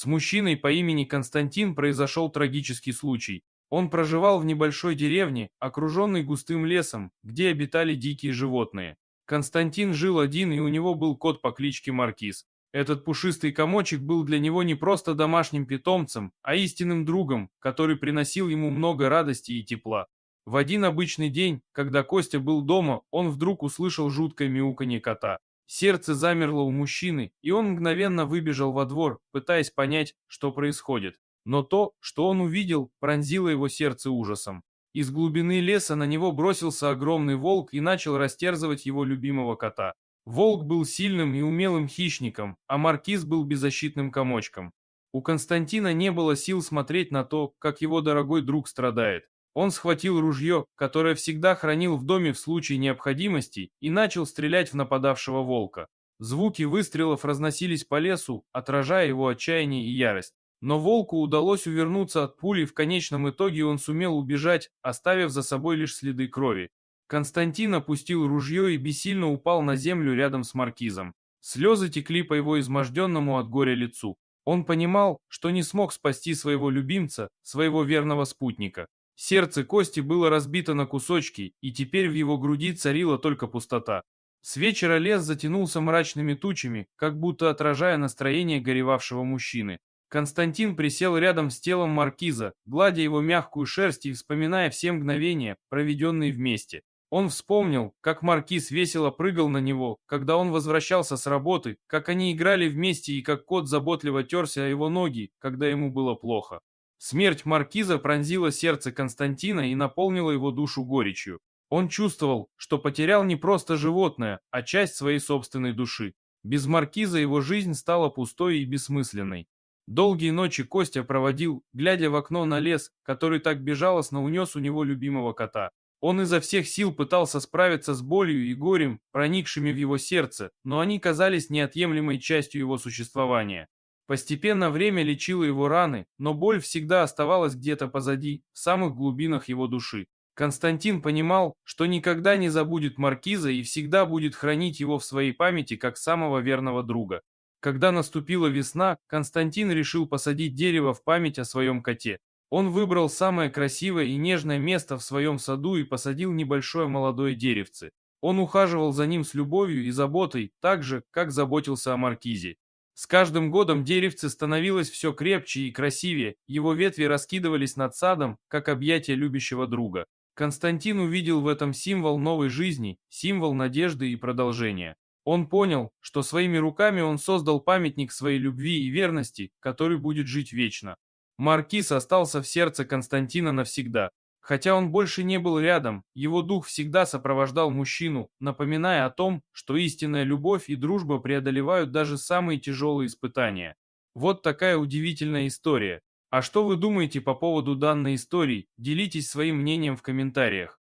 С мужчиной по имени Константин произошел трагический случай. Он проживал в небольшой деревне, окруженной густым лесом, где обитали дикие животные. Константин жил один, и у него был кот по кличке Маркиз. Этот пушистый комочек был для него не просто домашним питомцем, а истинным другом, который приносил ему много радости и тепла. В один обычный день, когда Костя был дома, он вдруг услышал жуткое мяуканье кота. Сердце замерло у мужчины, и он мгновенно выбежал во двор, пытаясь понять, что происходит. Но то, что он увидел, пронзило его сердце ужасом. Из глубины леса на него бросился огромный волк и начал растерзывать его любимого кота. Волк был сильным и умелым хищником, а Маркиз был беззащитным комочком. У Константина не было сил смотреть на то, как его дорогой друг страдает. Он схватил ружье, которое всегда хранил в доме в случае необходимости, и начал стрелять в нападавшего волка. Звуки выстрелов разносились по лесу, отражая его отчаяние и ярость. Но волку удалось увернуться от пули, в конечном итоге он сумел убежать, оставив за собой лишь следы крови. Константин опустил ружье и бессильно упал на землю рядом с Маркизом. Слезы текли по его изможденному от горя лицу. Он понимал, что не смог спасти своего любимца, своего верного спутника. Сердце Кости было разбито на кусочки, и теперь в его груди царила только пустота. С вечера лес затянулся мрачными тучами, как будто отражая настроение горевавшего мужчины. Константин присел рядом с телом Маркиза, гладя его мягкую шерсть и вспоминая все мгновения, проведенные вместе. Он вспомнил, как Маркиз весело прыгал на него, когда он возвращался с работы, как они играли вместе и как кот заботливо терся о его ноги, когда ему было плохо. Смерть Маркиза пронзила сердце Константина и наполнила его душу горечью. Он чувствовал, что потерял не просто животное, а часть своей собственной души. Без Маркиза его жизнь стала пустой и бессмысленной. Долгие ночи Костя проводил, глядя в окно на лес, который так безжалостно унес у него любимого кота. Он изо всех сил пытался справиться с болью и горем, проникшими в его сердце, но они казались неотъемлемой частью его существования. Постепенно время лечило его раны, но боль всегда оставалась где-то позади, в самых глубинах его души. Константин понимал, что никогда не забудет Маркиза и всегда будет хранить его в своей памяти как самого верного друга. Когда наступила весна, Константин решил посадить дерево в память о своем коте. Он выбрал самое красивое и нежное место в своем саду и посадил небольшое молодое деревце. Он ухаживал за ним с любовью и заботой, так же, как заботился о Маркизе. С каждым годом деревце становилось все крепче и красивее, его ветви раскидывались над садом, как объятия любящего друга. Константин увидел в этом символ новой жизни, символ надежды и продолжения. Он понял, что своими руками он создал памятник своей любви и верности, который будет жить вечно. Маркиз остался в сердце Константина навсегда. Хотя он больше не был рядом, его дух всегда сопровождал мужчину, напоминая о том, что истинная любовь и дружба преодолевают даже самые тяжелые испытания. Вот такая удивительная история. А что вы думаете по поводу данной истории? Делитесь своим мнением в комментариях.